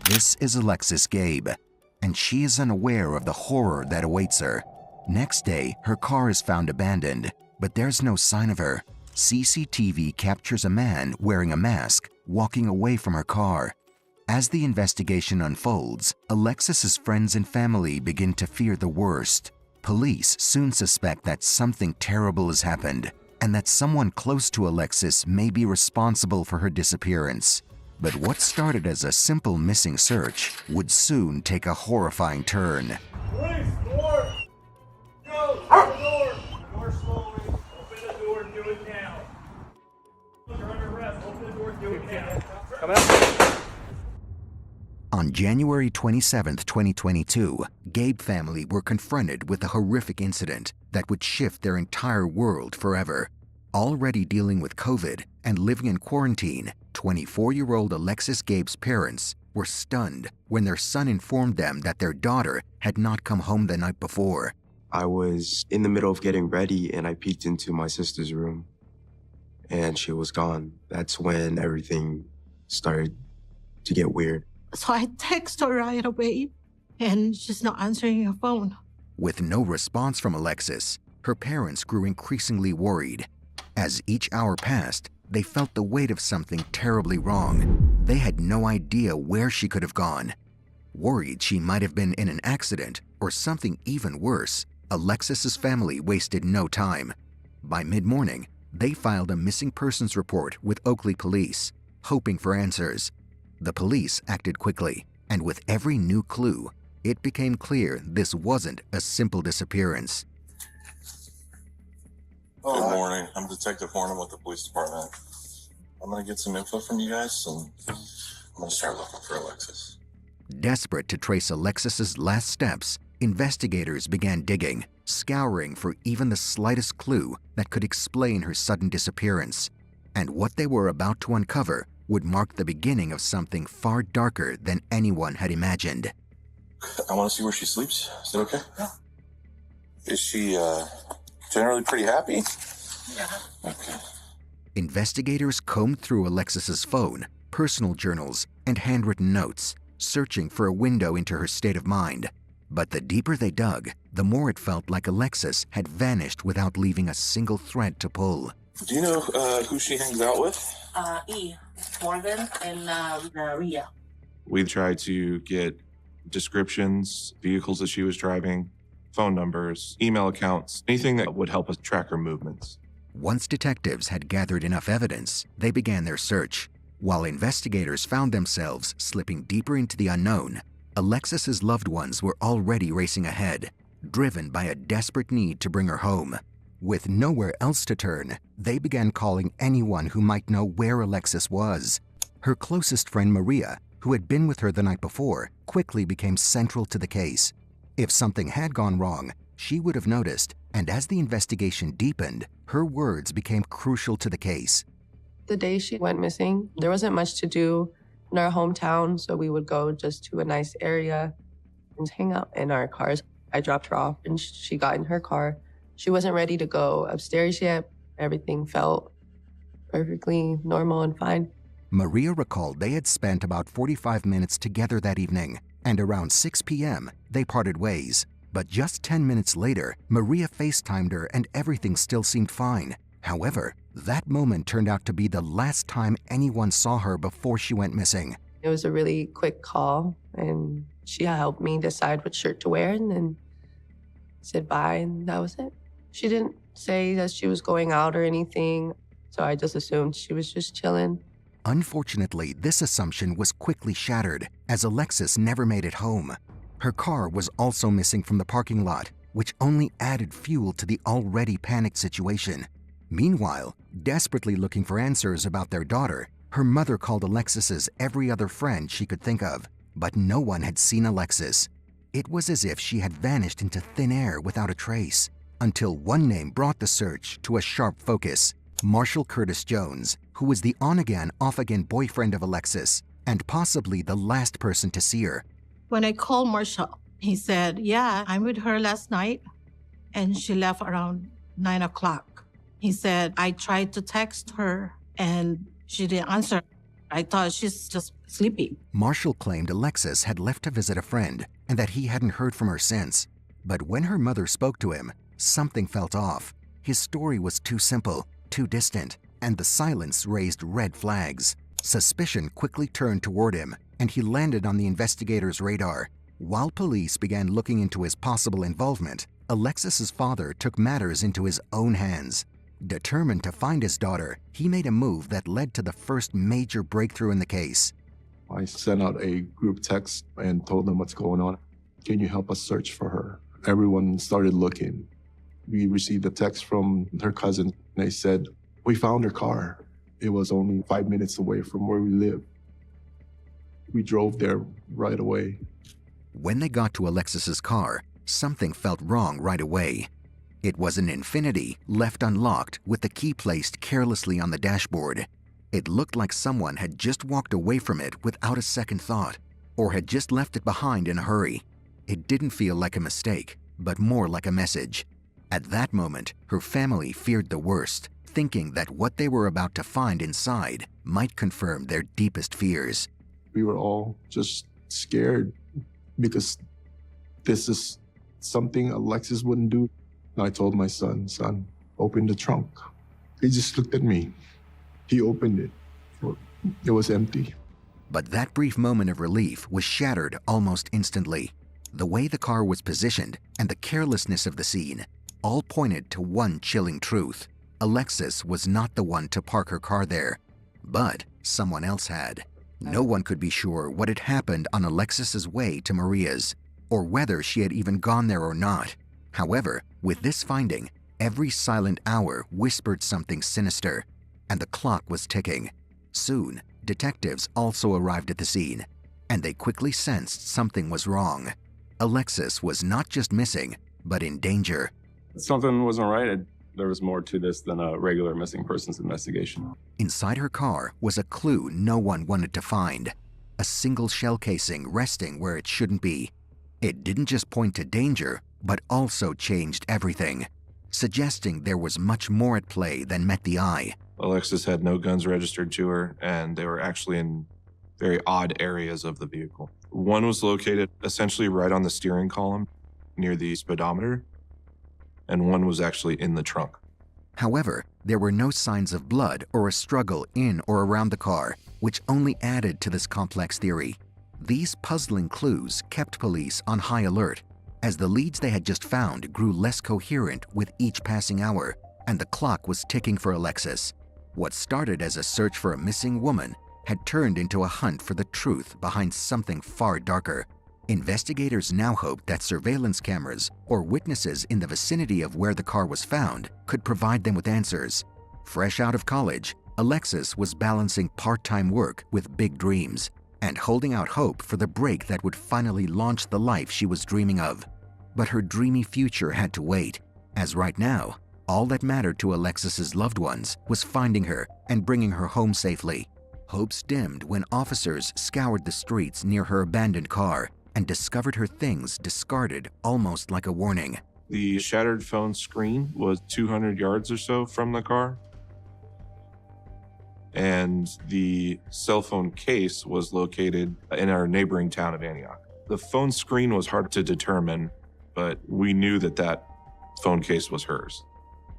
This is Alexis Gabe, and she is unaware of the horror that awaits her. Next day, her car is found abandoned, but there's no sign of her. CCTV captures a man wearing a mask walking away from her car. As the investigation unfolds, Alexis's friends and family begin to fear the worst. Police soon suspect that something terrible has happened and that someone close to Alexis may be responsible for her disappearance. But what started as a simple missing search would soon take a horrifying turn. Police, door! Go! Open the door! Door slowly. Open the door and do it now. You're under arrest. Open the door and do it now. Come out. On January 27, 2022, Gabe family were confronted with a horrific incident that would shift their entire world forever. Already dealing with COVID and living in quarantine, 24-year-old Alexis Gabe's parents were stunned when their son informed them that their daughter had not come home the night before. I was in the middle of getting ready and I peeked into my sister's room and she was gone. That's when everything started to get weird. So I text her right away and she's not answering her phone. With no response from Alexis, her parents grew increasingly worried. As each hour passed, they felt the weight of something terribly wrong. They had no idea where she could have gone. Worried she might have been in an accident or something even worse, Alexis's family wasted no time. By mid-morning, they filed a missing persons report with Oakley Police, hoping for answers. The police acted quickly, and with every new clue, it became clear this wasn't a simple disappearance. Good morning. I'm Detective Hornham with the police department. I'm going to get some info from you guys, and I'm going to start looking for Alexis. Desperate to trace Alexis's last steps, investigators began digging, scouring for even the slightest clue that could explain her sudden disappearance. And what they were about to uncover would mark the beginning of something far darker than anyone had imagined. I want to see where she sleeps. Is that okay? Yeah. Is she generally pretty happy? Yeah. Okay. Investigators combed through Alexis's phone, personal journals, and handwritten notes, searching for a window into her state of mind. But the deeper they dug, the more it felt like Alexis had vanished without leaving a single thread to pull. Do you know who she hangs out with? Morgan and Ria. We tried to get descriptions, vehicles that she was driving, phone numbers, email accounts, anything that would help us track her movements. Once detectives had gathered enough evidence, they began their search. While investigators found themselves slipping deeper into the unknown, Alexis's loved ones were already racing ahead, driven by a desperate need to bring her home. With nowhere else to turn, they began calling anyone who might know where Alexis was. Her closest friend Maria, who had been with her the night before, quickly became central to the case. If something had gone wrong, she would have noticed, and as the investigation deepened, her words became crucial to the case. The day she went missing, there wasn't much to do in our hometown, so we would go just to a nice area and hang out in our cars. I dropped her off and she got in her car. She wasn't ready to go upstairs yet. Everything felt perfectly normal and fine. Maria recalled they had spent about 45 minutes together that evening, and around 6 p.m., they parted ways. But just 10 minutes later, Maria FaceTimed her and everything still seemed fine. However, that moment turned out to be the last time anyone saw her before she went missing. It was a really quick call, and she helped me decide what shirt to wear, and then said bye, and that was it. She didn't say that she was going out or anything, so I just assumed she was just chilling. Unfortunately, this assumption was quickly shattered, as Alexis never made it home. Her car was also missing from the parking lot, which only added fuel to the already panicked situation. Meanwhile, desperately looking for answers about their daughter, her mother called Alexis's every other friend she could think of, but no one had seen Alexis. It was as if she had vanished into thin air without a trace, until one name brought the search to a sharp focus: Marshall Curtis Jones, who was the on-again, off-again boyfriend of Alexis, and possibly the last person to see her. When I called Marshall, he said, yeah, I'm with her last night, and she left around 9 o'clock. He said, I tried to text her, and she didn't answer. I thought she's just sleeping. Marshall claimed Alexis had left to visit a friend and that he hadn't heard from her since. But when her mother spoke to him, something felt off. His story was too simple, too distant, and the silence raised red flags. Suspicion quickly turned toward him, and he landed on the investigators' radar. While police began looking into his possible involvement, Alexis's father took matters into his own hands. Determined to find his daughter, he made a move that led to the first major breakthrough in the case. I sent out a group text and told them what's going on. Can you help us search for her? Everyone started looking. We received a text from her cousin. They said, we found her car. It was only 5 minutes away from where we live. We drove there right away. When they got to Alexis's car, something felt wrong right away. It was an Infiniti left unlocked with the key placed carelessly on the dashboard. It looked like someone had just walked away from it without a second thought, or had just left it behind in a hurry. It didn't feel like a mistake, but more like a message. At that moment, her family feared the worst, thinking that what they were about to find inside might confirm their deepest fears. We were all just scared because this is something Alexis wouldn't do. I told my son, open the trunk. He just looked at me. He opened it. It was empty. But that brief moment of relief was shattered almost instantly. The way the car was positioned and the carelessness of the scene all pointed to one chilling truth. Alexis was not the one to park her car there, but someone else had. No one could be sure what had happened on Alexis's way to Maria's, or whether she had even gone there or not. However, with this finding, every silent hour whispered something sinister, and the clock was ticking. Soon, detectives also arrived at the scene, and they quickly sensed something was wrong. Alexis was not just missing, but in danger. Something wasn't right. There was more to this than a regular missing persons investigation. Inside her car was a clue no one wanted to find. A single shell casing resting where it shouldn't be. It didn't just point to danger, but also changed everything, suggesting there was much more at play than met the eye. Alexis had no guns registered to her, and they were actually in very odd areas of the vehicle. One was located essentially right on the steering column near the speedometer, and one was actually in the trunk. However, there were no signs of blood or a struggle in or around the car, which only added to this complex theory. These puzzling clues kept police on high alert, as the leads they had just found grew less coherent with each passing hour, and the clock was ticking for Alexis. What started as a search for a missing woman had turned into a hunt for the truth behind something far darker. Investigators now hoped that surveillance cameras or witnesses in the vicinity of where the car was found could provide them with answers. Fresh out of college, Alexis was balancing part-time work with big dreams and holding out hope for the break that would finally launch the life she was dreaming of. But her dreamy future had to wait, as right now, all that mattered to Alexis's loved ones was finding her and bringing her home safely. Hopes dimmed when officers scoured the streets near her abandoned car and discovered her things discarded almost like a warning. The shattered phone screen was 200 yards or so from the car, and the cell phone case was located in our neighboring town of Antioch. The phone screen was hard to determine, but we knew that that phone case was hers.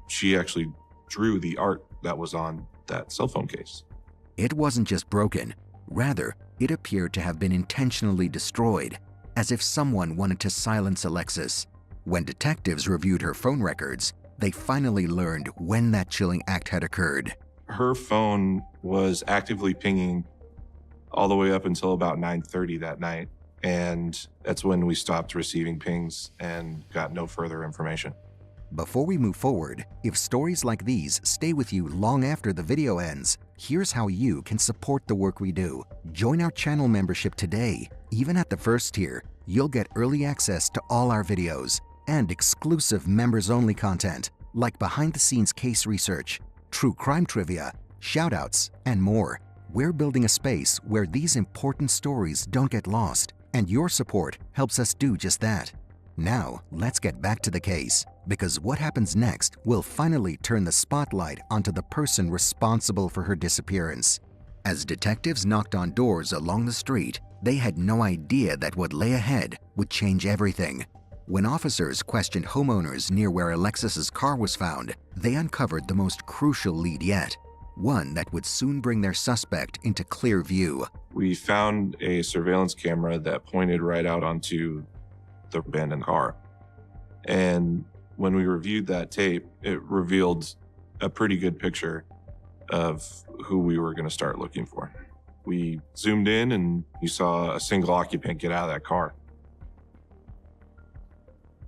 She actually drew the art that was on that cell phone case. It wasn't just broken. Rather, it appeared to have been intentionally destroyed, as if someone wanted to silence Alexis. When detectives reviewed her phone records, they finally learned when that chilling act had occurred. Her phone was actively pinging all the way up until about 9:30 that night, and that's when we stopped receiving pings and got no further information. Before we move forward, if stories like these stay with you long after the video ends, here's how you can support the work we do. Join our channel membership today. Even at the first tier, you'll get early access to all our videos and exclusive members-only content like behind-the-scenes case research, true crime trivia, shoutouts, and more. We're building a space where these important stories don't get lost, and your support helps us do just that. Now, let's get back to the case, because what happens next will finally turn the spotlight onto the person responsible for her disappearance. As detectives knocked on doors along the street, they had no idea that what lay ahead would change everything. When officers questioned homeowners near where Alexis's car was found, they uncovered the most crucial lead yet, one that would soon bring their suspect into clear view. We found a surveillance camera that pointed right out onto the abandoned car. And when we reviewed that tape, it revealed a pretty good picture of who we were going to start looking for. We zoomed in and you saw a single occupant get out of that car.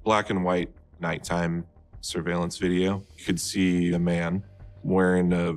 Black and white nighttime surveillance video. You could see a man wearing a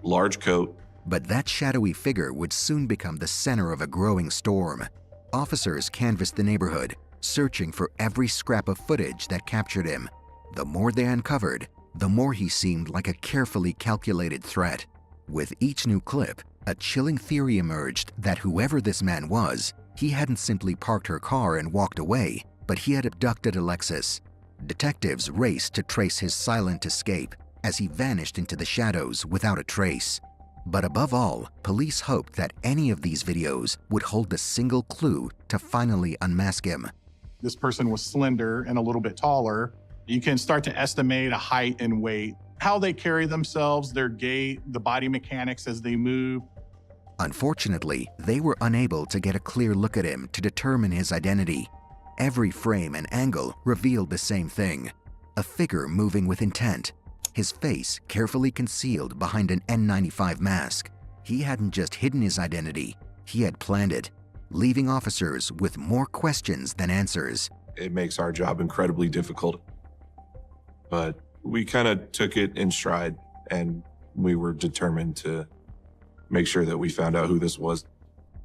large coat. But that shadowy figure would soon become the center of a growing storm. Officers canvassed the neighborhood, searching for every scrap of footage that captured him. The more they uncovered, the more he seemed like a carefully calculated threat. With each new clip, a chilling theory emerged that whoever this man was, he hadn't simply parked her car and walked away, but he had abducted Alexis. Detectives raced to trace his silent escape as he vanished into the shadows without a trace. But above all, police hoped that any of these videos would hold the single clue to finally unmask him. This person was slender and a little bit taller. You can start to estimate a height and weight, how they carry themselves, their gait, the body mechanics as they move. Unfortunately, they were unable to get a clear look at him to determine his identity. Every frame and angle revealed the same thing: a figure moving with intent, his face carefully concealed behind an N95 mask. He hadn't just hidden his identity, he had planned it, leaving officers with more questions than answers. It makes our job incredibly difficult. But we kind of took it in stride, and we were determined to make sure that we found out who this was.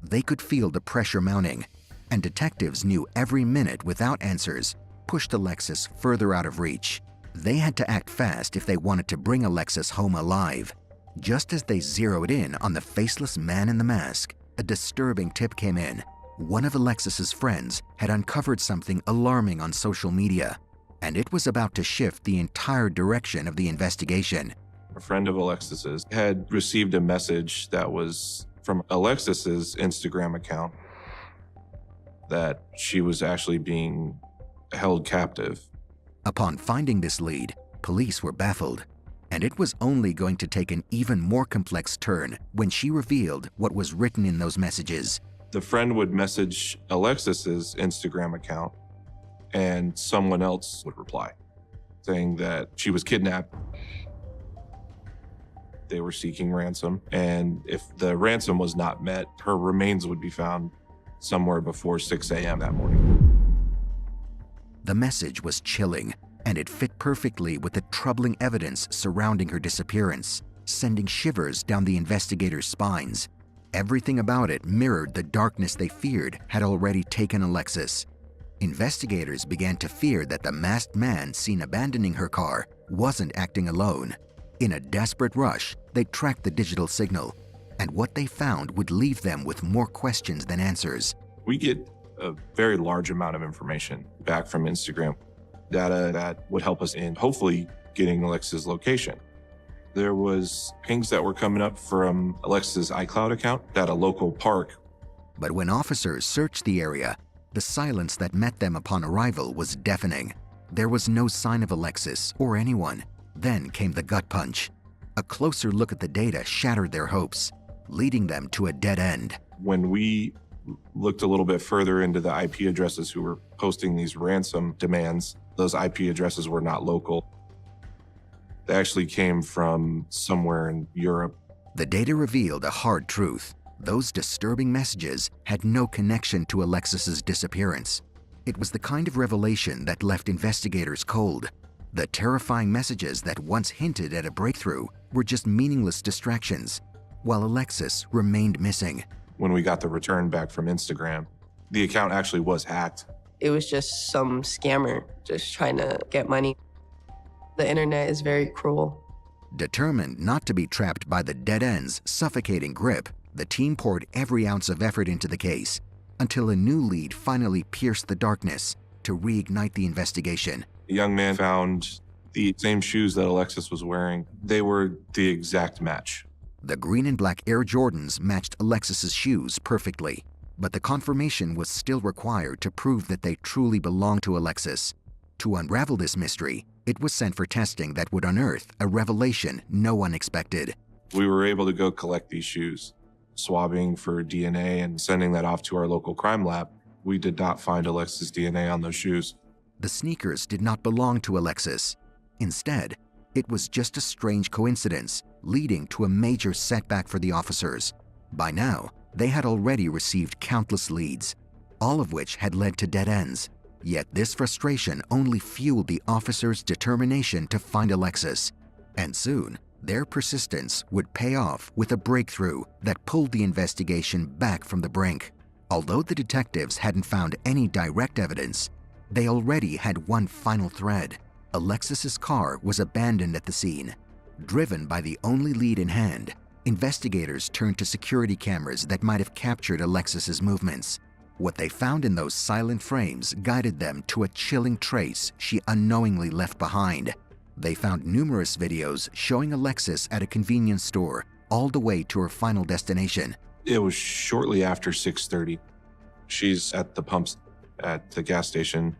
They could feel the pressure mounting, and detectives knew every minute without answers pushed Alexis further out of reach. They had to act fast if they wanted to bring Alexis home alive. Just as they zeroed in on the faceless man in the mask, a disturbing tip came in. One of Alexis's friends had uncovered something alarming on social media, and it was about to shift the entire direction of the investigation. A friend of Alexis's had received a message that was from Alexis's Instagram account that she was actually being held captive. Upon finding this lead, police were baffled, and it was only going to take an even more complex turn when she revealed what was written in those messages. The friend would message Alexis's Instagram account, and someone else would reply, saying that she was kidnapped. They were seeking ransom, and if the ransom was not met, her remains would be found somewhere before 6 a.m. that morning. The message was chilling, and it fit perfectly with the troubling evidence surrounding her disappearance, sending shivers down the investigators' spines. Everything about it mirrored the darkness they feared had already taken Alexis. Investigators began to fear that the masked man seen abandoning her car wasn't acting alone. In a desperate rush, they tracked the digital signal, and what they found would leave them with more questions than answers. We get a very large amount of information back from Instagram, data that would help us in hopefully getting Alexis's location. There was pings that were coming up from Alexis's iCloud account at a local park. But when officers searched the area, the silence that met them upon arrival was deafening. There was no sign of Alexis or anyone. Then came the gut punch. A closer look at the data shattered their hopes, leading them to a dead end. When we looked a little bit further into the IP addresses who were posting these ransom demands, those IP addresses were not local. They actually came from somewhere in Europe. The data revealed a hard truth. Those disturbing messages had no connection to Alexis's disappearance. It was the kind of revelation that left investigators cold. The terrifying messages that once hinted at a breakthrough were just meaningless distractions, while Alexis remained missing. When we got the return back from Instagram, the account actually was hacked. It was just some scammer just trying to get money. The internet is very cruel. Determined not to be trapped by the dead end's suffocating grip, the team poured every ounce of effort into the case until a new lead finally pierced the darkness to reignite the investigation. A young man found the same shoes that Alexis was wearing. They were the exact match. The green and black Air Jordans matched Alexis's shoes perfectly, but the confirmation was still required to prove that they truly belonged to Alexis. To unravel this mystery, it was sent for testing that would unearth a revelation no one expected. We were able to go collect these shoes, swabbing for DNA and sending that off to our local crime lab. We did not find Alexis' DNA on those shoes. The sneakers did not belong to Alexis. Instead, it was just a strange coincidence, leading to a major setback for the officers. By now, they had already received countless leads, all of which had led to dead ends. Yet this frustration only fueled the officers' determination to find Alexis. And soon, their persistence would pay off with a breakthrough that pulled the investigation back from the brink. Although the detectives hadn't found any direct evidence, they already had one final thread. Alexis's car was abandoned at the scene. Driven by the only lead in hand, investigators turned to security cameras that might have captured Alexis's movements. What they found in those silent frames guided them to a chilling trace she unknowingly left behind. They found numerous videos showing Alexis at a convenience store all the way to her final destination. It was shortly after 6:30. She's at the pumps at the gas station.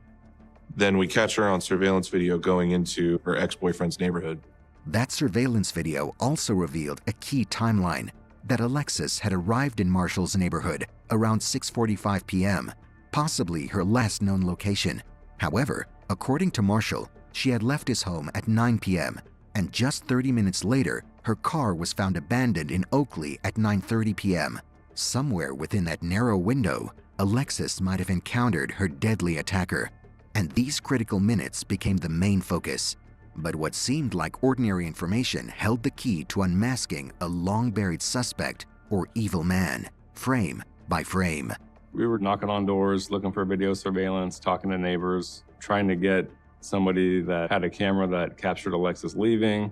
Then we catch her on surveillance video going into her ex-boyfriend's neighborhood. That surveillance video also revealed a key timeline, that Alexis had arrived in Marshall's neighborhood around 6:45 p.m., possibly her last known location. However, according to Marshall, she had left his home at 9 p.m., and just 30 minutes later, her car was found abandoned in Oakley at 9:30 p.m. Somewhere within that narrow window, Alexis might have encountered her deadly attacker, and these critical minutes became the main focus. But what seemed like ordinary information held the key to unmasking a long-buried suspect or evil man, frame by frame. We were knocking on doors, looking for video surveillance, talking to neighbors, trying to get somebody that had a camera that captured Alexis leaving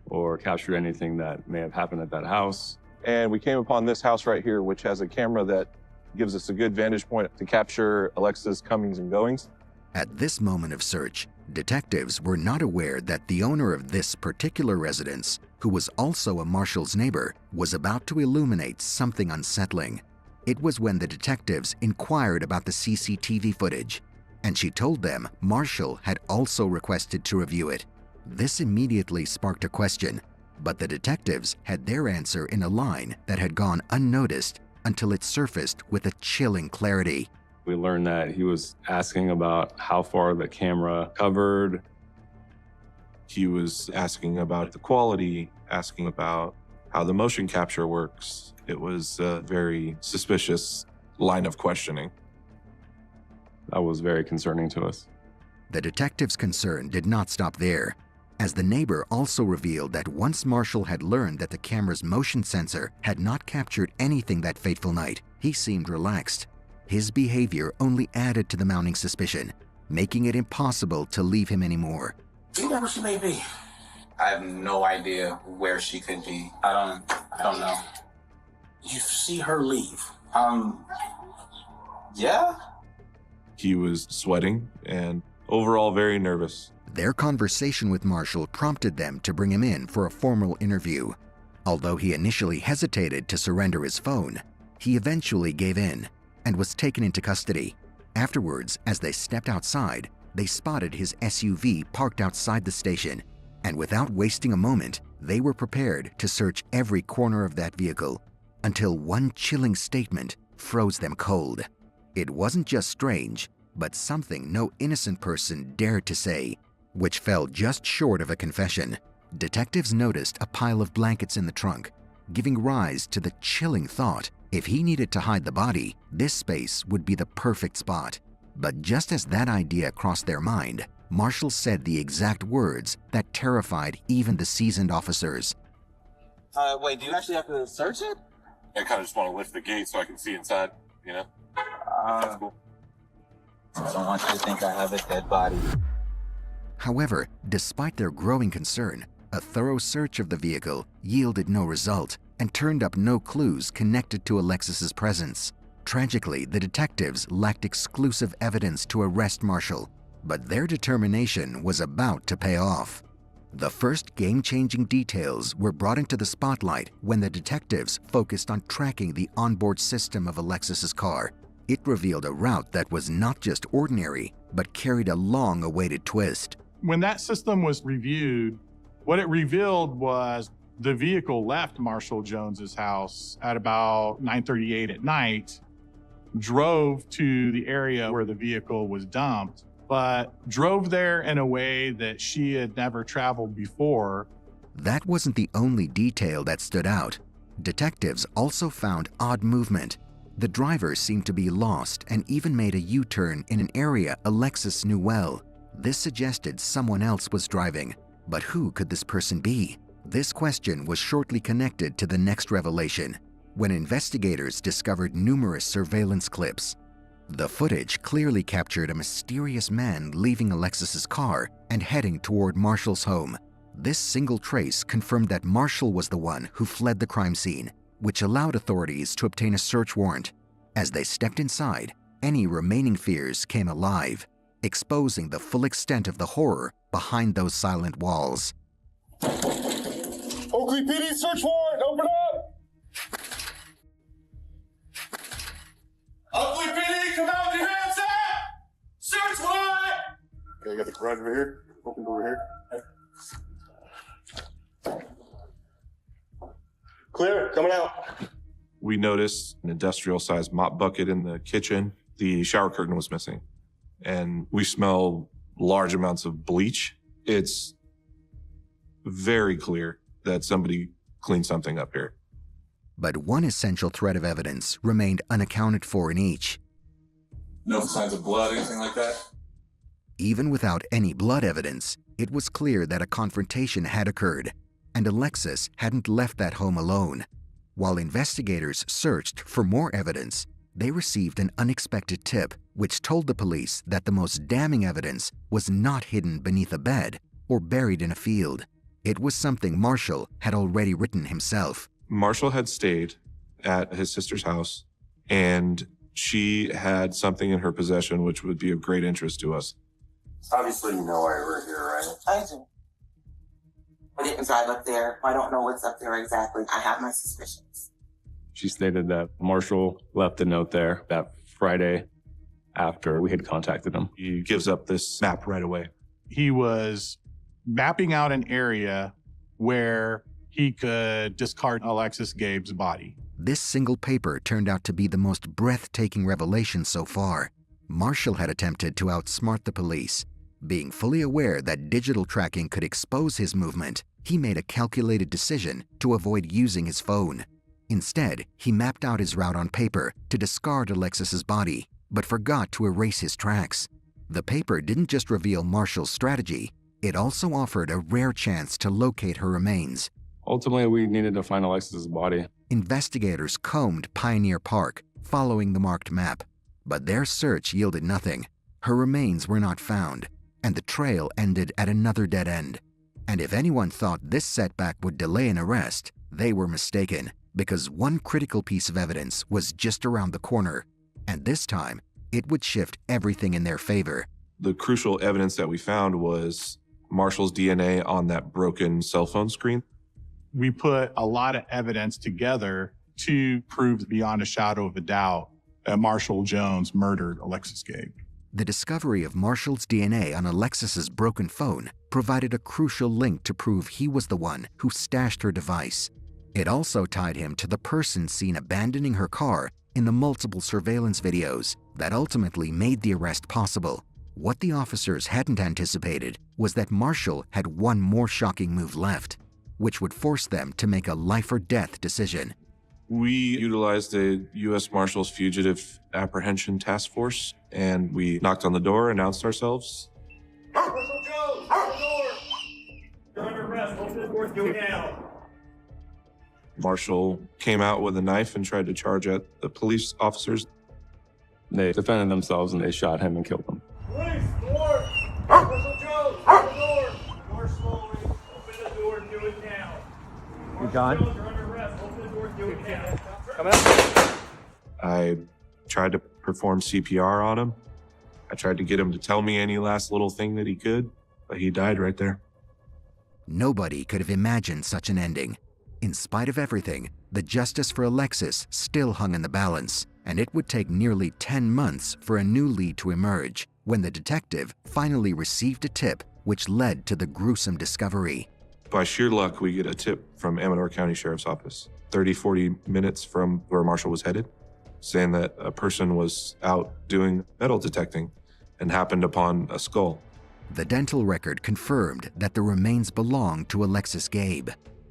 or captured anything that may have happened at that house. And we came upon this house right here, which has a camera that gives us a good vantage point to capture Alexis' comings and goings. At this moment of search, detectives were not aware that the owner of this particular residence, who was also a Marshall's neighbor, was about to illuminate something unsettling. It was when the detectives inquired about the CCTV footage, and she told them Marshall had also requested to review it. This immediately sparked a question, but the detectives had their answer in a line that had gone unnoticed until it surfaced with a chilling clarity. We learned that he was asking about how far the camera covered. He was asking about the quality, asking about how the motion capture works. It was a very suspicious line of questioning. That was very concerning to us. The detectives' concern did not stop there, as the neighbor also revealed that once Marshall had learned that the camera's motion sensor had not captured anything that fateful night, he seemed relaxed. His behavior only added to the mounting suspicion, making it impossible to leave him anymore. Do you know where she may be? I have no idea where she could be. I don't know. You see her leave? Yeah? He was sweating and overall very nervous. Their conversation with Marshall prompted them to bring him in for a formal interview. Although he initially hesitated to surrender his phone, he eventually gave in and was taken into custody. Afterwards, as they stepped outside, they spotted his SUV parked outside the station, and without wasting a moment, they were prepared to search every corner of that vehicle until one chilling statement froze them cold. It wasn't just strange, but something no innocent person dared to say, which fell just short of a confession. Detectives noticed a pile of blankets in the trunk, giving rise to the chilling thought, if he needed to hide the body, this space would be the perfect spot. But just as that idea crossed their mind, Marshall said the exact words that terrified even the seasoned officers. Wait, do you actually have to search it? I kind of just want to lift the gate so I can see inside, you know? That's cool. I don't want you to think I have a dead body. However, despite their growing concern, a thorough search of the vehicle yielded no result and turned up no clues connected to Alexis's presence. Tragically, the detectives lacked exclusive evidence to arrest Marshall, but their determination was about to pay off. The first game-changing details were brought into the spotlight when the detectives focused on tracking the onboard system of Alexis's car. It revealed a route that was not just ordinary, but carried a long-awaited twist. When that system was reviewed, what it revealed was the vehicle left Marshall Jones's house at about 9:38 at night, drove to the area where the vehicle was dumped, but drove there in a way that she had never traveled before. That wasn't the only detail that stood out. Detectives also found odd movement. The driver seemed to be lost and even made a U-turn in an area Alexis knew well. This suggested someone else was driving, but who could this person be? This question was shortly connected to the next revelation, when investigators discovered numerous surveillance clips. The footage clearly captured a mysterious man leaving Alexis's car and heading toward Marshall's home. This single trace confirmed that Marshall was the one who fled the crime scene, which allowed authorities to obtain a search warrant. As they stepped inside, any remaining fears came alive, exposing the full extent of the horror behind those silent walls. Oakley PD search warrant, open up! Oakley PD, come out with your hands up! Search warrant! Okay, I got the garage over here. Open door here. Clear, coming out. We noticed an industrial-sized mop bucket in the kitchen. The shower curtain was missing. And we smell large amounts of bleach. It's very clear that somebody cleaned something up here. But one essential thread of evidence remained unaccounted for in each. No signs of blood, anything like that? Even without any blood evidence, it was clear that a confrontation had occurred, and Alexis hadn't left that home alone. While investigators searched for more evidence, they received an unexpected tip which told the police that the most damning evidence was not hidden beneath a bed or buried in a field. It was something Marshall had already written himself. Marshall had stayed at his sister's house, and she had something in her possession which would be of great interest to us. Obviously, you know why we're here, right? I do. I didn't drive up there. I don't know what's up there exactly. I have my suspicions. She stated that Marshall left a note there that Friday after we had contacted him. He gives up this map right away. He was mapping out an area where he could discard Alexis Gabe's body. This single paper turned out to be the most breathtaking revelation so far. Marshall had attempted to outsmart the police. Being fully aware that digital tracking could expose his movement, he made a calculated decision to avoid using his phone. Instead, he mapped out his route on paper to discard Alexis's body, but forgot to erase his tracks. The paper didn't just reveal Marshall's strategy, it also offered a rare chance to locate her remains. Ultimately, we needed to find Alexis's body. Investigators combed Pioneer Park, following the marked map, but their search yielded nothing. Her remains were not found, and the trail ended at another dead end. And if anyone thought this setback would delay an arrest, they were mistaken, because one critical piece of evidence was just around the corner, and this time, it would shift everything in their favor. The crucial evidence that we found was Marshall's DNA on that broken cell phone screen. We put a lot of evidence together to prove beyond a shadow of a doubt that Marshall Jones murdered Alexis Gabe. The discovery of Marshall's DNA on Alexis's broken phone provided a crucial link to prove he was the one who stashed her device. It also tied him to the person seen abandoning her car in the multiple surveillance videos that ultimately made the arrest possible. What the officers hadn't anticipated was that Marshall had one more shocking move left, which would force them to make a life-or-death decision. We utilized the U.S. Marshals Fugitive Apprehension Task Force, and we knocked on the door, announced ourselves. Marshall Jones, open the door! You're under arrest. Open the door, do it now. Marshall came out with a knife and tried to charge at the police officers. They defended themselves and they shot him and killed him. Police, door! Marshall Jones, open the door! Door slowly. Open the door, do it now. You gone? Jones, you're under arrest. Open the door, do it now. Come out. I tried to perform CPR on him. I tried to get him to tell me any last little thing that he could, but he died right there. Nobody could have imagined such an ending. In spite of everything, the justice for Alexis still hung in the balance, and it would take nearly 10 months for a new lead to emerge when the detective finally received a tip which led to the gruesome discovery. By sheer luck, we get a tip from Amador County Sheriff's Office, 40 minutes from where Marshall was headed, saying that a person was out doing metal detecting and happened upon a skull. The dental record confirmed that the remains belonged to Alexis Gabe.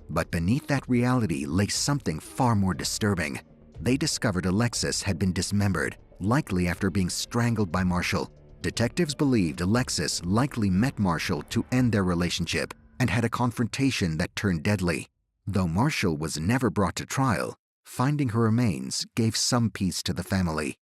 But beneath that reality lay something far more disturbing. They discovered Alexis had been dismembered, likely after being strangled by Marshall. Detectives believed Alexis likely met Marshall to end their relationship and had a confrontation that turned deadly. Though Marshall was never brought to trial, finding her remains gave some peace to the family.